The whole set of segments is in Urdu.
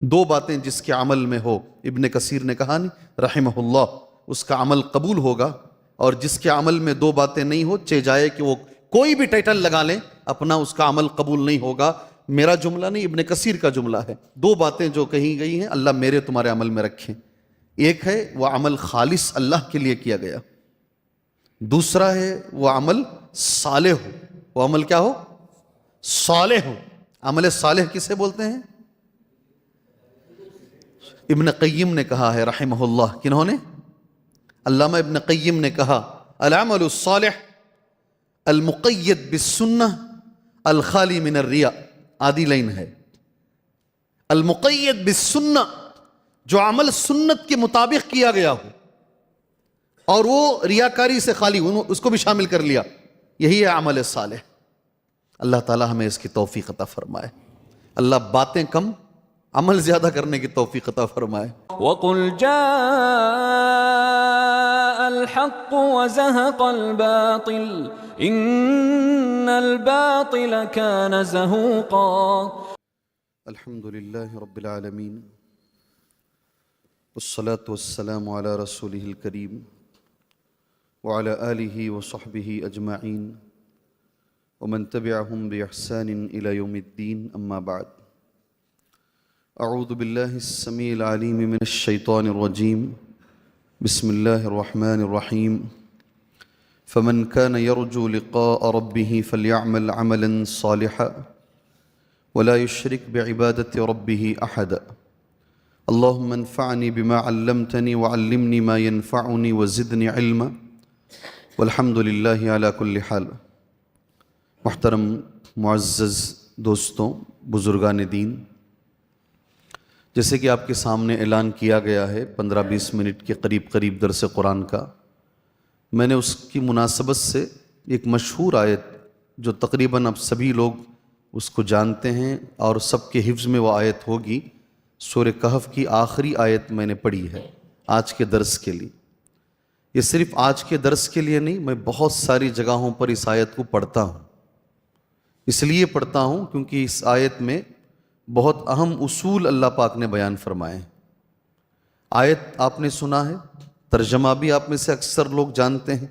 دو باتیں جس کے عمل میں ہو، ابن کثیر نے کہا نہیں رحمہ اللہ، اس کا عمل قبول ہوگا، اور جس کے عمل میں دو باتیں نہیں ہو، چہ جائے کہ وہ کوئی بھی ٹائٹل لگا لیں اپنا، اس کا عمل قبول نہیں ہوگا۔ میرا جملہ نہیں، ابن کثیر کا جملہ ہے۔ دو باتیں جو کہی گئی ہیں اللہ میرے تمہارے عمل میں رکھیں، ایک ہے وہ عمل خالص اللہ کے لیے کیا گیا، دوسرا ہے وہ عمل صالح ہو۔ وہ عمل کیا ہو؟ صالح ہو۔ عمل صالح کسے بولتے ہیں؟ ابن قیم نے کہا ہے رحمہ اللہ، کنہوں نے؟ علامہ ابن قیم نے کہا العمل الصالح المقید بالسنہ الخالی من الریاء، آدھی لائن ہے، المقید بالسنہ، جو عمل سنت کے مطابق کیا گیا ہو اور وہ ریاکاری سے خالی ہو، اس کو بھی شامل کر لیا، یہی ہے عمل صالح۔ اللہ تعالی ہمیں اس کی توفیق عطا فرمائے، اللہ باتیں کم عمل زیادہ کرنے کی توفیق عطا فرمائے۔ وَقُلْ جَاءَ الْحَقُّ وَزَهَقَ الْبَاطِلُ إِنَّ الْبَاطِلَ كَانَ زَهُوقًا۔ الحمد للہ رب العالمین، والصلاة والسلام على رسوله الکریم وعلى آلہ وصحبہ اجمعین ومن تبعهم بإحسان إلى يوم الدین، اما بعد۔ اعوذ باللہ السمیع العلیم من الشیطان الرجیم، بسم اللہ الرحمن الرحیم۔ فمن كان يرجو لقاء ربه فليعمل عملا صالحا ولا يشرك بعبادة ربه أحدا۔ اللهم انفعني بما علمتني وعلمني ما ينفعني وزدني علما والحمد للہ علی کل حال۔ محترم معزز دوستوں، بزرگان دین، جیسے کہ آپ کے سامنے اعلان کیا گیا ہے 15-20 منٹ کے قریب درس قرآن کا، میں نے اس کی مناسبت سے ایک مشہور آیت جو تقریباً اب سبھی لوگ اس کو جانتے ہیں اور سب کے حفظ میں وہ آیت ہوگی، سورہ کہف کی آخری آیت میں نے پڑھی ہے آج کے درس کے لیے۔ یہ صرف آج کے درس کے لیے نہیں، میں بہت ساری جگہوں پر اس آیت کو پڑھتا ہوں، اس لیے پڑھتا ہوں کیونکہ اس آیت میں بہت اہم اصول اللہ پاک نے بیان فرمائے ہیں۔ آیت آپ نے سنا ہے، ترجمہ بھی آپ میں سے اکثر لوگ جانتے ہیں،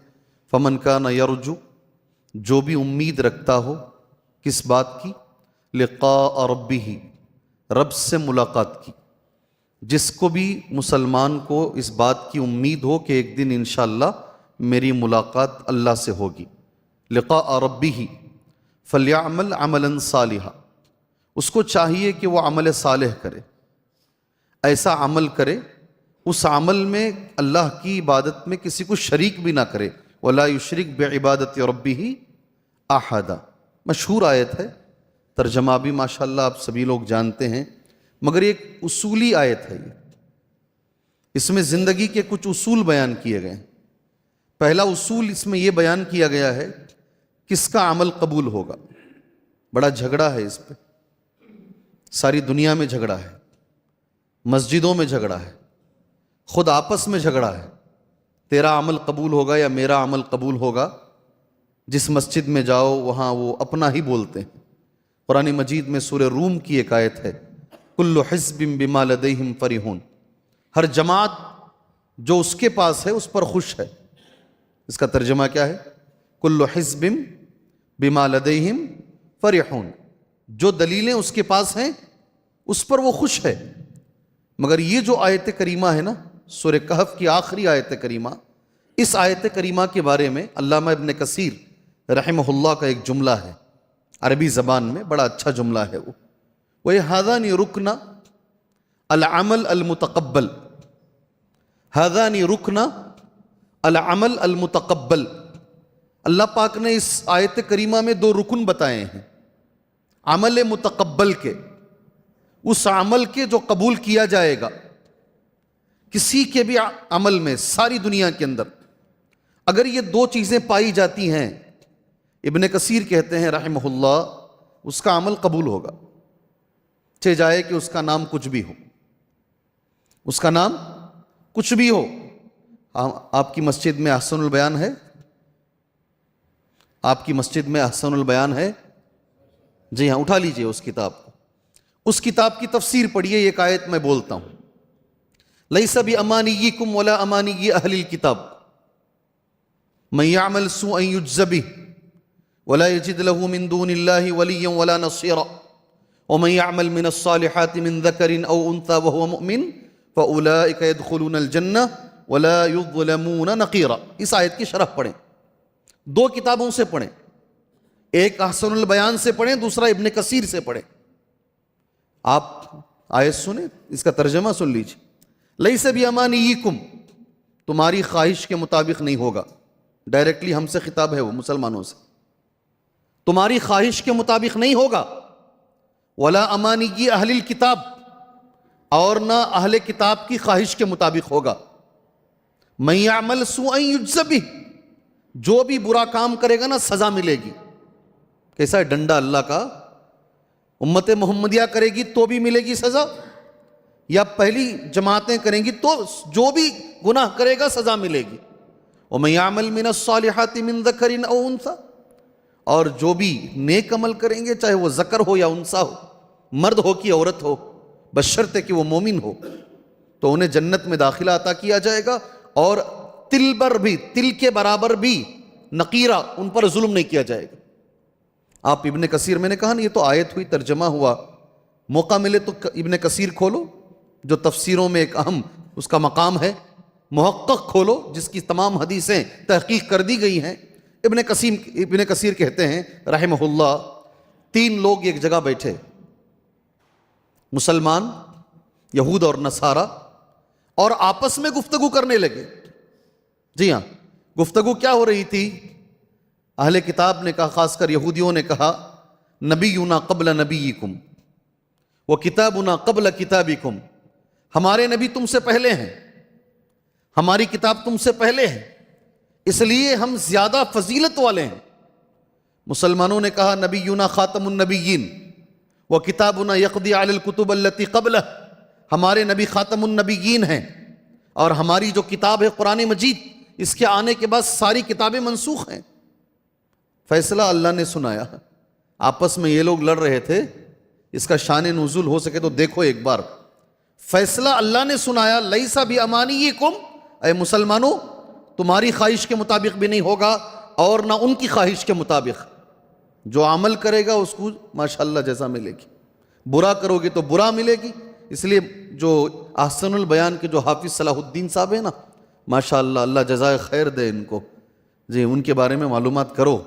فمن کان یرجو، جو بھی امید رکھتا ہو، کس بات کی؟ لقاء ربہ، رب سے ملاقات کی۔ جس کو بھی مسلمان کو اس بات کی امید ہو کہ ایک دن انشاءاللہ میری ملاقات اللہ سے ہوگی، لقاء ربہ فلیعمل عملا صالحا، اس کو چاہیے کہ وہ عمل صالح کرے، ایسا عمل کرے اس عمل میں اللہ کی عبادت میں کسی کو شریک بھی نہ کرے، ولا یشرک بعبادت ربہ احدا۔ مشہور آیت ہے، ترجمہ بھی ماشاءاللہ آپ سبھی لوگ جانتے ہیں، مگر ایک اصولی آیت ہے یہ، اس میں زندگی کے کچھ اصول بیان کیے گئے ہیں۔ پہلا اصول اس میں یہ بیان کیا گیا ہے کس کا عمل قبول ہوگا۔ بڑا جھگڑا ہے اس پہ، ساری دنیا میں جھگڑا ہے، مسجدوں میں جھگڑا ہے، خود آپس میں جھگڑا ہے، تیرا عمل قبول ہوگا یا میرا عمل قبول ہوگا۔ جس مسجد میں جاؤ وہاں وہ اپنا ہی بولتے ہیں۔ قرآن مجید میں سورہ روم کی ایک آیت ہے، کل حزب بما لدیہم فرحون، ہر جماعت جو اس کے پاس ہے اس پر خوش ہے۔ اس کا ترجمہ کیا ہے؟ کل حزب بما لدیہم فرحون، جو دلیلیں اس کے پاس ہیں اس پر وہ خوش ہے۔ مگر یہ جو آیت کریمہ ہے نا، سورہ کہف کی آخری آیت کریمہ، اس آیت کریمہ کے بارے میں علامہ ابن کثیر رحمہ اللہ کا ایک جملہ ہے، عربی زبان میں بڑا اچھا جملہ ہے وہ هذان رکن العمل المتقبل، هذان رکن العمل المتقبل۔ اللہ پاک نے اس آیت کریمہ میں دو رکن بتائے ہیں عمل متقبل کے، اس عمل کے جو قبول کیا جائے گا۔ کسی کے بھی عمل میں ساری دنیا کے اندر اگر یہ دو چیزیں پائی جاتی ہیں، ابن کثیر کہتے ہیں رحمہ اللہ، اس کا عمل قبول ہوگا، چہ جائے کہ اس کا نام کچھ بھی ہو، اس کا نام کچھ بھی ہو۔ آپ کی مسجد میں احسن البیان ہے؟ آپ کی مسجد میں احسن البیان ہے؟ جی ہاں، اٹھا لیجئے اس کتاب کو۔ اس کتاب کی تفسیر پڑھیے. ایک آیت میں بولتا ہوں, لیس بامانیکم ولا امانی اہل الکتاب من یعمل سوءا یجز بہ ولا یجد له من دون اللہ ولیا ولا نصیرا ومن یعمل من الصالحات من ذکر او انثی وهو مؤمن فاولئک يدخلون الجنہ ولا یظلمون نقیرا. اس آیت کی شرح پڑھیں, دو کتابوں سے پڑھیں, ایک احسن البیان سے پڑھیں, دوسرا ابن کثیر سے پڑھیں. آپ آیت سنیں, اس کا ترجمہ سن لیجیے. لیس بامانیکم, تمہاری خواہش کے مطابق نہیں ہوگا. ڈائریکٹلی ہم سے خطاب ہے, وہ مسلمانوں سے. تمہاری خواہش کے مطابق نہیں ہوگا. ولا امانی اہل الکتاب, اور نہ اہل کتاب کی خواہش کے مطابق ہوگا. من یعمل سوءا یجز بہ, جو بھی برا کام کرے گا نا سزا ملے گی. کیسا ہے ڈنڈا اللہ کا؟ امت محمدیہ کرے گی تو بھی ملے گی سزا, یا پہلی جماعتیں کریں گی تو جو بھی گناہ کرے گا سزا ملے گی. ومن یعمل من الصالحات من ذکر او انثی, اور جو بھی نیک عمل کریں گے چاہے وہ ذکر ہو یا انثی ہو, مرد ہو کہ عورت ہو, بشرطے کہ وہ مومن ہو, تو انہیں جنت میں داخلہ عطا کیا جائے گا. اور تل بر بھی, تل کے برابر بھی نقیرہ, ان پر ظلم نہیں کیا جائے گا. آپ ابن کثیر, میں نے کہا نا یہ تو آیت ہوئی, ترجمہ ہوا. موقع ملے تو ابن کثیر کھولو, جو تفسیروں میں ایک اہم اس کا مقام ہے. محقق کھولو جس کی تمام حدیثیں تحقیق کر دی گئی ہیں. ابن کثیر کہتے ہیں رحمہ اللہ, 3 لوگ ایک جگہ بیٹھے, مسلمان, یہود اور نصارہ, اور آپس میں گفتگو کرنے لگے. جی ہاں, گفتگو کیا ہو رہی تھی؟ اہل کتاب نے کہا, خاص کر یہودیوں نے کہا, نبینا قبل نبیکم وکتابنا قبل کتابکم, ہمارے نبی تم سے پہلے ہیں, ہماری کتاب تم سے پہلے ہے, اس لیے ہم زیادہ فضیلت والے ہیں. مسلمانوں نے کہا نبینا خاتم النبیین وکتابنا یقضی علی الکتب التی قبلہ, ہمارے نبی خاتم النبیین ہیں اور ہماری جو کتاب ہے قرآن مجید, اس کے آنے کے بعد ساری کتابیں منسوخ ہیں. فیصلہ اللہ نے سنایا. آپس میں یہ لوگ لڑ رہے تھے, اس کا شان نزول ہو سکے تو دیکھو ایک بار. فیصلہ اللہ نے سنایا, لیس بامانیکم, اے مسلمانوں تمہاری خواہش کے مطابق بھی نہیں ہوگا اور نہ ان کی خواہش کے مطابق. جو عمل کرے گا اس کو ماشاءاللہ جزا ملے گی, برا کرو گے تو برا ملے گی. اس لیے جو احسن البیان کے جو حافظ صلاح الدین صاحب ہیں نا, ماشاءاللہ اللہ جزائے خیر دے ان کو, جی ان کے بارے میں معلومات کرو.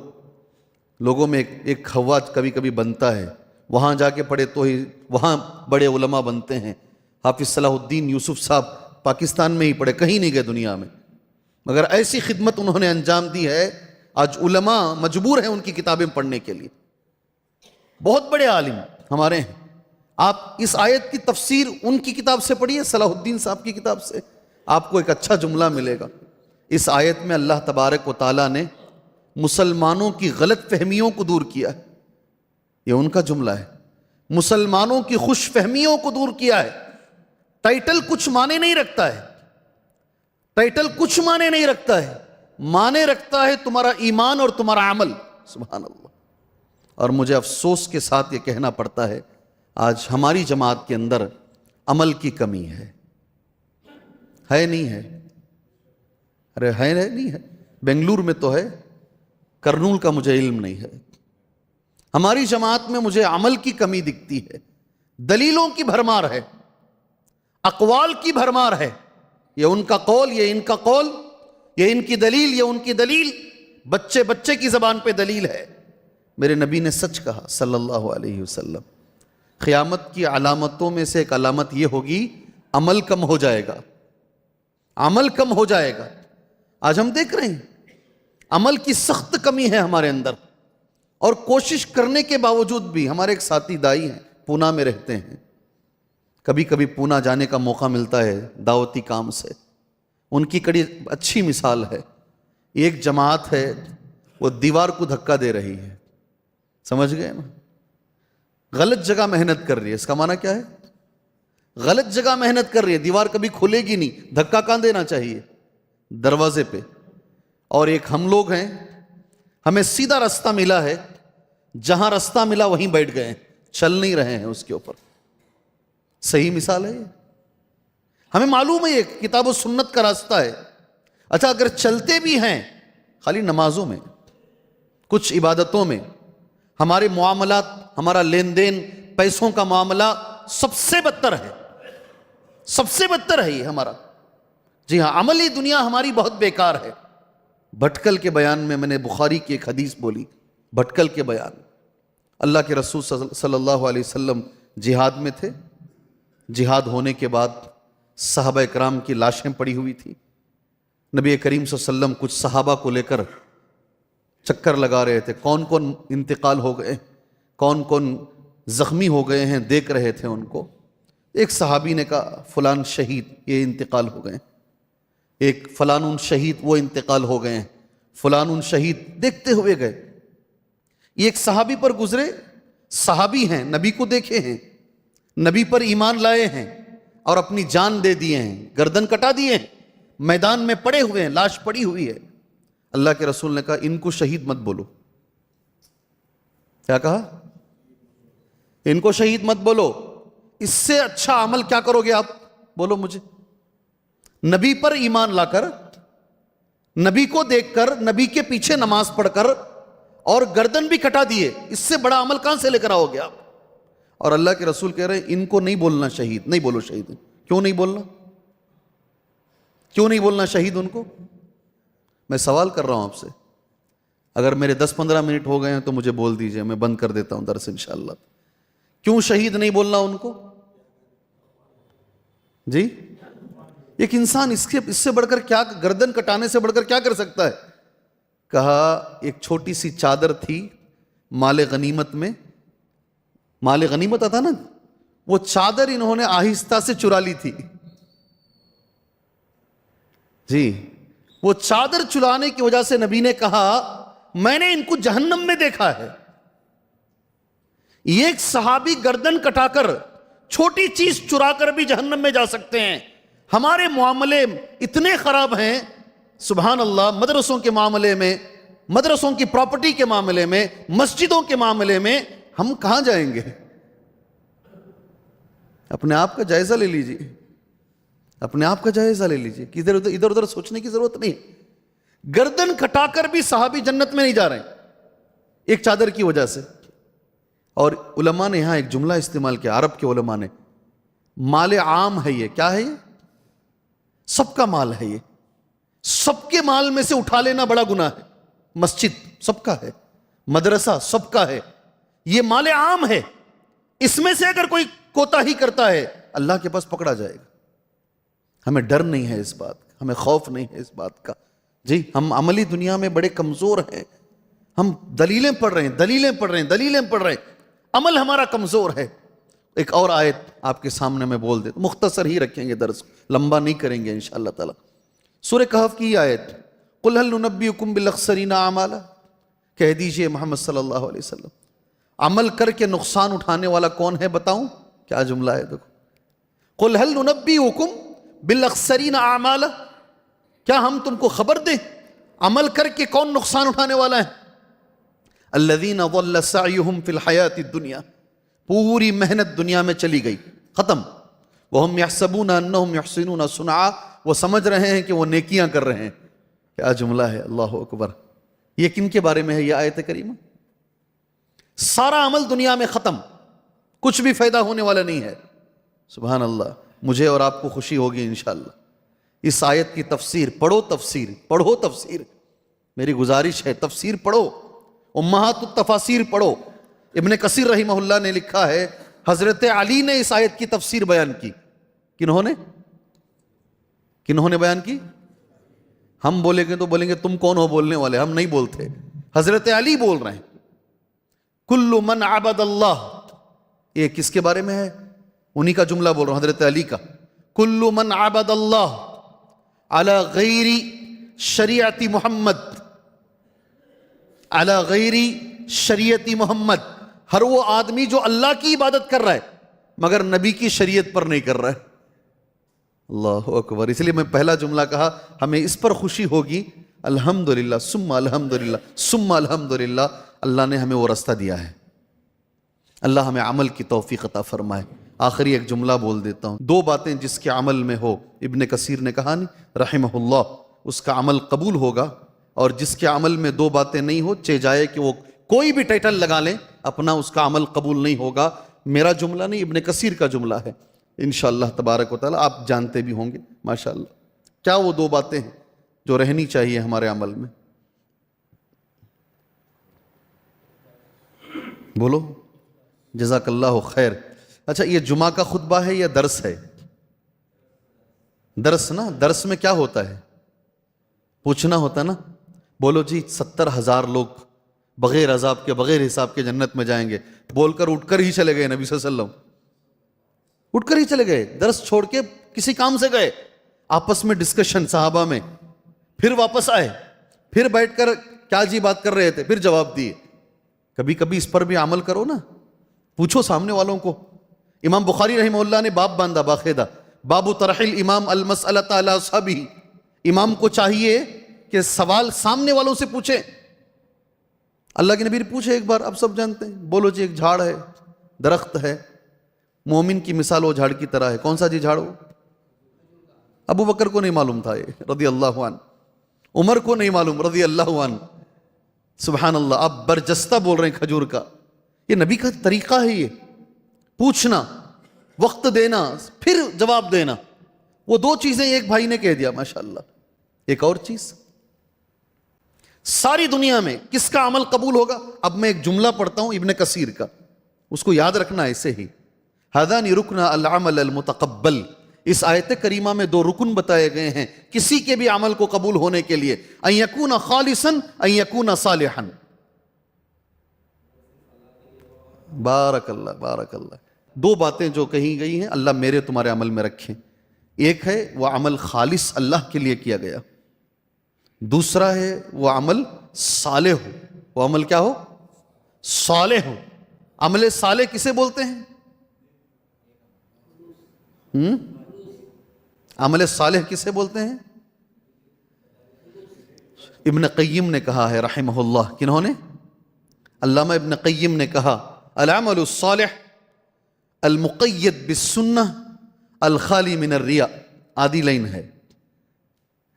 لوگوں میں ایک خواج کبھی کبھی بنتا ہے, وہاں جا کے پڑھے تو ہی وہاں بڑے علماء بنتے ہیں. حافظ صلاح الدین یوسف صاحب پاکستان میں ہی پڑھے, کہیں نہیں گئے دنیا میں, مگر ایسی خدمت انہوں نے انجام دی ہے, آج علماء مجبور ہیں ان کی کتابیں پڑھنے کے لیے. بہت بڑے عالم ہمارے ہیں. آپ اس آیت کی تفسیر ان کی کتاب سے پڑھیے, صلاح الدین صاحب کی کتاب سے, آپ کو ایک اچھا جملہ ملے گا. اس آیت میں اللہ تبارک و تعالیٰ نے مسلمانوں کی غلط فہمیوں کو دور کیا ہے. یہ ان کا جملہ ہے, مسلمانوں کی خوش فہمیوں کو دور کیا ہے. ٹائٹل کچھ معنی نہیں رکھتا ہے, ٹائٹل کچھ معنی نہیں رکھتا ہے, معنی رکھتا ہے تمہارا ایمان اور تمہارا عمل. سبحان اللہ. اور مجھے افسوس کے ساتھ یہ کہنا پڑتا ہے, آج ہماری جماعت کے اندر عمل کی کمی ہے. ہے نہیں ہے؟ ارے ہے نہیں ہے, بنگلور میں تو ہے, کرنول کا مجھے علم نہیں ہے. ہماری جماعت میں مجھے عمل کی کمی دکھتی ہے. دلیلوں کی بھرمار ہے, اقوال کی بھرمار ہے. یہ ان کا قول, یہ ان کا قول, یہ ان کی دلیل, یہ ان کی دلیل, بچے بچے کی زبان پہ دلیل ہے. میرے نبی نے سچ کہا صلی اللہ علیہ وسلم, قیامت کی علامتوں میں سے ایک علامت یہ ہوگی, عمل کم ہو جائے گا, عمل کم ہو جائے گا. آج ہم دیکھ رہے ہیں عمل کی سخت کمی ہے ہمارے اندر, اور کوشش کرنے کے باوجود بھی. ہمارے ایک ساتھی دائی ہیں, پونا میں رہتے ہیں, کبھی کبھی پونا جانے کا موقع ملتا ہے دعوتی کام سے. ان کی کڑی اچھی مثال ہے. ایک جماعت ہے, وہ دیوار کو دھکا دے رہی ہے, سمجھ گئے نا, غلط جگہ محنت کر رہی ہے. اس کا معنی کیا ہے؟ غلط جگہ محنت کر رہی ہے, دیوار کبھی کھلے گی نہیں, دھکا کہاں دینا چاہیے؟ دروازے پہ. اور ایک ہم لوگ ہیں, ہمیں سیدھا راستہ ملا ہے, جہاں راستہ ملا وہیں بیٹھ گئے ہیں, چل نہیں رہے ہیں اس کے اوپر. صحیح مثال ہے یہ. ہمیں معلوم ہے یہ کتاب و سنت کا راستہ ہے. اچھا اگر چلتے بھی ہیں خالی نمازوں میں، کچھ عبادتوں میں، ہمارے معاملات، ہمارا لین دین، پیسوں کا معاملہ سب سے بدتر ہے، سب سے بدتر ہے یہ ہمارا. جی ہاں، عملی دنیا ہماری بہت بیکار ہے. بھٹکل کے بیان میں نے بخاری کی ایک حدیث بولی، بھٹکل کے بیان. اللہ کے رسول صلی اللہ علیہ وسلم جہاد میں تھے. جہاد ہونے کے بعد صحابہ کرام کی لاشیں پڑی ہوئی تھیں. نبی کریم صلی اللہ علیہ وسلم کچھ صحابہ کو لے کر چکر لگا رہے تھے، کون کون انتقال ہو گئے، کون کون زخمی ہو گئے ہیں، دیکھ رہے تھے ان کو. ایک صحابی نے کہا فلان شہید یہ انتقال ہو گئے، ایک فلان شہید وہ انتقال ہو گئے ہیں، فلان شہید. دیکھتے ہوئے گئے. یہ ایک صحابی پر گزرے، صحابی ہیں، نبی کو دیکھے ہیں، نبی پر ایمان لائے ہیں اور اپنی جان دے دیے ہیں، گردن کٹا دیے ہیں، میدان میں پڑے ہوئے ہیں، لاش پڑی ہوئی ہے. اللہ کے رسول نے کہا ان کو شہید مت بولو. کیا کہا؟ ان کو شہید مت بولو. اس سے اچھا عمل کیا کرو گے آپ؟ بولو مجھے. نبی پر ایمان لا کر، نبی کو دیکھ کر، نبی کے پیچھے نماز پڑھ کر اور گردن بھی کٹا دیے، اس سے بڑا عمل کہاں سے لے کر آؤ گے آپ؟ اور اللہ کے رسول کہہ رہے ہیں ان کو نہیں بولنا شہید، نہیں بولو شہید. کیوں نہیں بولنا؟ کیوں نہیں بولنا شہید ان کو؟ میں سوال کر رہا ہوں آپ سے. اگر میرے 10-15 منٹ ہو گئے ہیں تو مجھے بول دیجئے، میں بند کر دیتا ہوں درس انشاءاللہ. کیوں شہید نہیں بولنا ان کو؟ جی ایک انسان اس سے بڑھ کر کیا، گردن کٹانے سے بڑھ کر کیا کر سکتا ہے؟ کہا ایک چھوٹی سی چادر تھی مال غنیمت میں، مال غنیمت آتا نا، وہ چادر انہوں نے آہستہ سے چرا لی تھی. جی وہ چادر چرانے کی وجہ سے نبی نے کہا میں نے ان کو جہنم میں دیکھا ہے. یہ ایک صحابی گردن کٹا کر، چھوٹی چیز چرا کر بھی جہنم میں جا سکتے ہیں. ہمارے معاملے اتنے خراب ہیں سبحان اللہ. مدرسوں کے معاملے میں، مدرسوں کی پراپرٹی کے معاملے میں، مسجدوں کے معاملے میں ہم کہاں جائیں گے؟ اپنے آپ کا جائزہ لے لیجیے، اپنے آپ کا جائزہ لے لیجیے کہ ادھر ادھر سوچنے کی ضرورت نہیں. گردن کٹا کر بھی صحابی جنت میں نہیں جا رہے ہیں ایک چادر کی وجہ سے. اور علماء نے یہاں ایک جملہ استعمال کیا، عرب کے علماء نے، مال عام ہے یہ. کیا ہے یہ؟ سب کا مال ہے یہ. سب کے مال میں سے اٹھا لینا بڑا گناہ ہے. مسجد سب کا ہے، مدرسہ سب کا ہے، یہ مال عام ہے. اس میں سے اگر کوئی کوتاہی کرتا ہے اللہ کے پاس پکڑا جائے گا. ہمیں ڈر نہیں ہے اس بات کا، ہمیں خوف نہیں ہے اس بات کا. جی ہم عملی دنیا میں بڑے کمزور ہیں. ہم دلیلیں پڑھ رہے ہیں، دلیلیں پڑھ رہے ہیں، دلیلیں پڑھ رہے ہیں، عمل ہمارا کمزور ہے. ایک اور آیت آپ کے سامنے میں بول دیتا، مختصر ہی رکھیں گے درس، لمبا نہیں کریں گے انشاءاللہ تعالی. سورہ کہف کی آیت، قُلْ هَلْ نُنَبِّئُكُمْ بِالْأَخْسَرِينَ أَعْمَالًا، کہہ دیجئے محمد صلی اللہ علیہ وسلم عمل کر کے نقصان اٹھانے والا کون ہے بتاؤں؟ کیا جملہ ہے دیکھو، قُلْ هَلْ نُنَبِّئُكُمْ بِالْأَخْسَرِينَ أَعْمَالًا، کیا ہم تم کو خبر دیں عمل کر کے کون نقصان اٹھانے والا ہے؟ الَّذِينَ ضَلَّ سَعْيُهُمْ فِي الْحَيَاةِ الدُّنْيَا، پوری محنت دنیا میں چلی گئی، ختم. وَهُمْ يَحْسَبُونَ أَنَّهُمْ يُحْسِنُونَ صُنْعًا، وہ سمجھ رہے ہیں کہ وہ نیکیاں کر رہے ہیں. کیا جملہ ہے، اللہ اکبر. یہ کن کے بارے میں ہے یہ آیت کریمہ؟ سارا عمل دنیا میں ختم، کچھ بھی فائدہ ہونے والا نہیں ہے. سبحان اللہ. مجھے اور آپ کو خوشی ہوگی انشاءاللہ. اس آیت کی تفسیر پڑھو، تفسیر پڑھو، تفسیر میری گزارش ہے، تفسیر پڑھو، امہات التفاسیر پڑھو. ابن کثیر رحمہ اللہ نے لکھا ہے حضرت علی نے اس آیت کی تفسیر بیان کی. کنہوں نے بیان کی؟ ہم بولیں گے تو بولیں گے تم کون ہو بولنے والے، ہم نہیں بولتے، حضرت علی بول رہے ہیں. کل من عبد اللہ، یہ کس کے بارے میں ہے؟ انہی کا جملہ بول رہا ہوں، حضرت علی کا. کل من عبد اللہ علی غیر شریعت محمد، علی غیر شریعت محمد، ہر وہ آدمی جو اللہ کی عبادت کر رہا ہے مگر نبی کی شریعت پر نہیں کر رہا ہے. اللہ اکبر. اس لیے میں پہلا جملہ کہا ہمیں اس پر خوشی ہوگی، الحمدللہ ثم الحمدللہ ثم الحمدللہ، اللہ نے ہمیں وہ راستہ دیا ہے. اللہ ہمیں عمل کی توفیق عطا فرمائے. آخری ایک جملہ بول دیتا ہوں. 2 باتیں جس کے عمل میں ہو، ابن کثیر نے کہا نہیں رحمہ اللہ، اس کا عمل قبول ہوگا، اور جس کے عمل میں 2 باتیں نہیں ہو، چہ جائے کہ وہ کوئی بھی ٹائٹل لگا لیں اپنا، اس کا عمل قبول نہیں ہوگا. میرا جملہ نہیں، ابن کثیر کا جملہ ہے. انشاءاللہ تبارک و تعالی آپ جانتے بھی ہوں گے ماشاءاللہ. کیا وہ 2 باتیں ہیں جو رہنی چاہیے ہمارے عمل میں؟ بولو. جزاک اللہ خیر. اچھا، یہ جمعہ کا خطبہ ہے یا درس ہے؟ درس نا. درس میں کیا ہوتا ہے؟ پوچھنا ہوتا نا. بولو جی 70,000 لوگ بغیر عذاب کے، بغیر حساب کے جنت میں جائیں گے، بول کر اٹھ کر ہی چلے گئے نبی صلی اللہ علیہ وسلم. اٹھ کر ہی چلے گئے، درس چھوڑ کے کسی کام سے گئے، آپس میں ڈسکشن صحابہ میں، پھر واپس آئے، پھر بیٹھ کر کیا جی بات کر رہے تھے، پھر جواب دیے. کبھی کبھی اس پر بھی عمل کرو نا، پوچھو سامنے والوں کو. امام بخاری رحمہ اللہ نے باب باندھا باقاعدہ، باب طرح الامام المسألۃ علی اصحابہ. امام کو چاہیے کہ سوال سامنے والوں سے پوچھیں. اللہ کے نبی نے پوچھے ایک بار، اب سب جانتے ہیں. بولو جی ایک جھاڑ ہے، درخت ہے، مومن کی مثال وہ جھاڑ کی طرح ہے. کون سا جی جھاڑ ہو؟ ابو بکر کو نہیں معلوم تھا یہ رضی اللہ عنہ، عمر کو نہیں معلوم رضی اللہ عنہ. سبحان اللہ، آپ برجستہ بول رہے ہیں کھجور کا. یہ نبی کا طریقہ ہے، یہ پوچھنا، وقت دینا، پھر جواب دینا. وہ 2 چیزیں ایک بھائی نے کہہ دیا ماشاءاللہ. ایک اور چیز، ساری دنیا میں کس کا عمل قبول ہوگا؟ اب میں ایک جملہ پڑھتا ہوں ابن کثیر کا، اس کو یاد رکھنا ایسے ہی. ہذان رکن العمل المتقبل. اس آیت کریمہ میں 2 رکن بتائے گئے ہیں کسی کے بھی عمل کو قبول ہونے کے لیے. ان یکون خالصا، ان یکون صالحا. بارک اللہ بارک اللہ. 2 باتیں جو کہی گئی ہیں اللہ میرے تمہارے عمل میں رکھیں. ایک ہے وہ عمل خالص اللہ کے لیے کیا گیا، دوسرا ہے وہ عمل صالح ہو. وہ عمل کیا ہو؟ صالح ہو. عمل صالح کسے بولتے ہیں؟ عمل صالح کسے بولتے ہیں؟ ابن قیم نے کہا ہے رحمہ اللہ. کنہوں نے؟ علامہ ابن قیم نے کہا العمل الصالح المقید بالسنہ الخالی من الریاء. آدھی لائن ہے.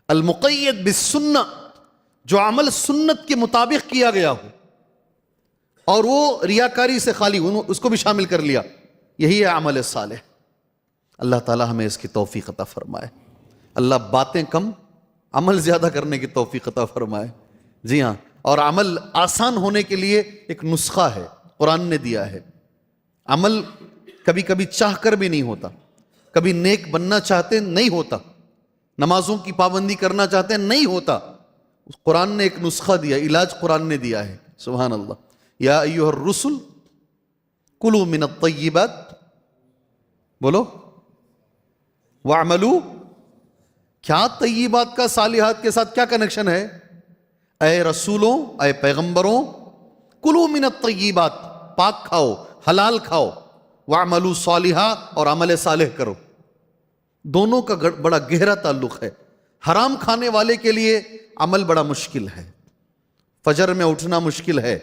المقید بالسنہ، جو عمل سنت کے مطابق کیا گیا ہو اور وہ ریاکاری سے خالی ہو، اس کو بھی شامل کر لیا، یہی ہے عمل صالح. اللہ تعالی ہمیں اس کی توفیق عطا فرمائے. اللہ باتیں کم، عمل زیادہ کرنے کی توفیق عطا فرمائے. جی ہاں، اور عمل آسان ہونے کے لیے ایک نسخہ ہے، قرآن نے دیا ہے. عمل کبھی کبھی چاہ کر بھی نہیں ہوتا، کبھی نیک بننا چاہتے نہیں ہوتا، نمازوں کی پابندی کرنا چاہتے ہیں نہیں ہوتا. قرآن نے ایک نسخہ دیا، علاج قرآن نے دیا ہے. سبحان اللہ. یا ایھا الرسل کلوا من الطیبات، بولو، وَاعْمَلُوا. کیا طیبات کا صالحات کے ساتھ کیا کنیکشن ہے؟ اے رسولوں، اے پیغمبروں، کلوا من الطیبات، پاک کھاؤ، حلال کھاؤ، وَاعْمَلُوا صالحا، اور عمل صالح کرو. دونوں کا بڑا گہرا تعلق ہے. حرام کھانے والے کے لیے عمل بڑا مشکل ہے، فجر میں اٹھنا مشکل ہے.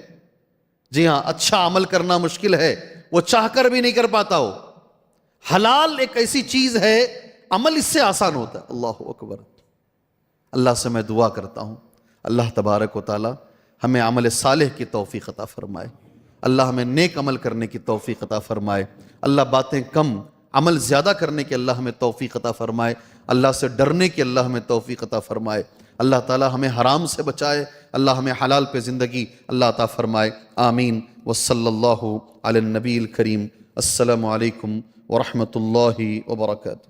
جی ہاں، اچھا عمل کرنا مشکل ہے، وہ چاہ کر بھی نہیں کر پاتا ہو. حلال ایک ایسی چیز ہے، عمل اس سے آسان ہوتا ہے. اللہ اکبر. اللہ سے میں دعا کرتا ہوں اللہ تبارک و تعالی ہمیں عمل صالح کی توفیق عطا فرمائے. اللہ ہمیں نیک عمل کرنے کی توفیق عطا فرمائے. اللہ باتیں کم، عمل زیادہ کرنے کی اللہ ہمیں توفیق عطا فرمائے. اللہ سے ڈرنے کی اللہ ہمیں توفیق عطا فرمائے. اللہ تعالی ہمیں حرام سے بچائے. اللہ ہمیں حلال پہ زندگی اللہ عطا فرمائے. آمین. وصلی اللہ علی النبی الکریم. السلام علیکم ورحمۃ اللہ وبرکاتہ.